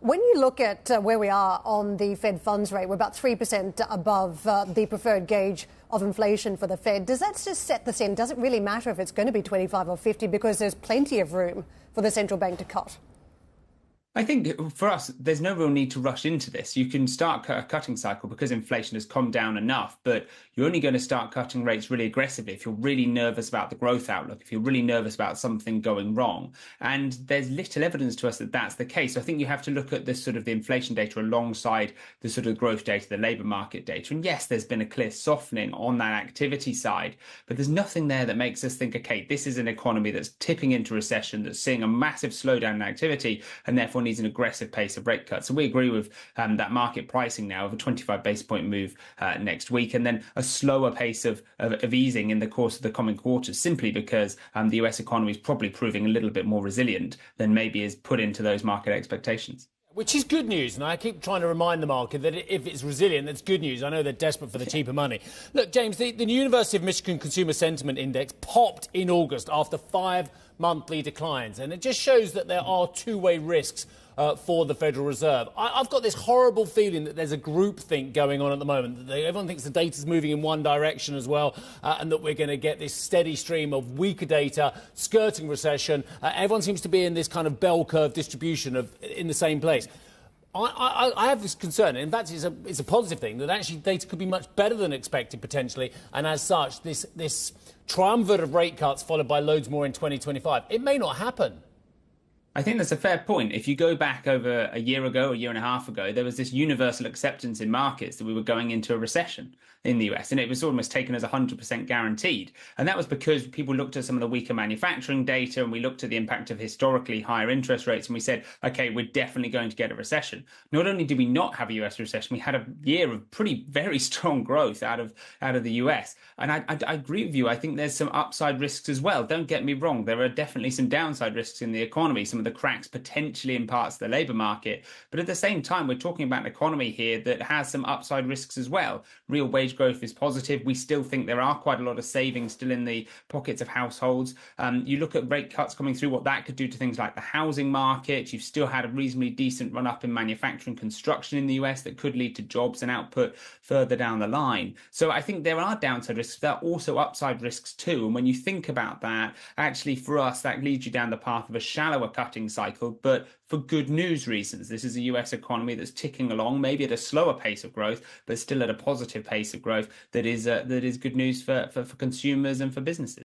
When you look at where we are on the Fed funds rate, we're about 3% above the preferred gauge of inflation for the Fed. Does that just set the scene? Does it really matter if it's going to be 25 or 50 because there's plenty of room for the central bank to cut? I think for us, there's no real need to rush into this. You can start a cutting cycle because inflation has calmed down enough, but you're only going to start cutting rates really aggressively if you're really nervous about the growth outlook, if you're really nervous about something going wrong. And there's little evidence to us that that's the case. So I think you have to look at this sort of the inflation data alongside the sort of growth data, the labour market data. And yes, there's been a clear softening on that activity side, but there's nothing there that makes us think, okay, this is an economy that's tipping into recession, that's seeing a massive slowdown in activity, and therefore needs an aggressive pace of rate cuts. So we agree with that market pricing now of a 25 basis point move next week, and then a slower pace of easing in the course of the coming quarters, simply because the US economy is probably proving a little bit more resilient than maybe is put into those market expectations. Which is good news, and I keep trying to remind the market that if it's resilient, that's good news. I know they're desperate for the cheaper money. Look, James, the University of Michigan Consumer Sentiment Index popped in August after 5 monthly declines, and it just shows that there are two-way risks for the Federal Reserve. I've got this horrible feeling that there's a groupthink going on at the moment. That everyone thinks the data's moving in one direction as well, and that we're going to get this steady stream of weaker data, skirting recession. Everyone seems to be in this kind of bell curve distribution in the same place. I have this concern, and in fact it's a positive thing, that actually data could be much better than expected potentially, and as such this triumvirate of rate cuts followed by loads more in 2025, it may not happen. I think that's a fair point. If you go back over a year ago, a year and a half ago, there was this universal acceptance in markets that we were going into a recession in the US, and it was almost taken as 100% guaranteed. And that was because people looked at some of the weaker manufacturing data, and we looked at the impact of historically higher interest rates, and we said, okay, we're definitely going to get a recession. Not only did we not have a US recession, we had a year of very strong growth out of the US. And I agree with you. I think there's some upside risks as well. Don't get me wrong. There are definitely some downside risks in the economy, some of the cracks potentially in parts of the labour market. But at the same time, we're talking about an economy here that has some upside risks as well. Real wage growth is positive. We still think there are quite a lot of savings still in the pockets of households. You look at rate cuts coming through, what that could do to things like the housing market. You've still had a reasonably decent run up in manufacturing construction in the US that could lead to jobs and output further down the line. So I think there are downside risks. There are also upside risks too. And when you think about that, actually for us, that leads you down the path of a shallower cutting cycle, but for good news reasons. This is a US economy that's ticking along, maybe at a slower pace of growth, but still at a positive pace of growth that is good news for consumers and for businesses.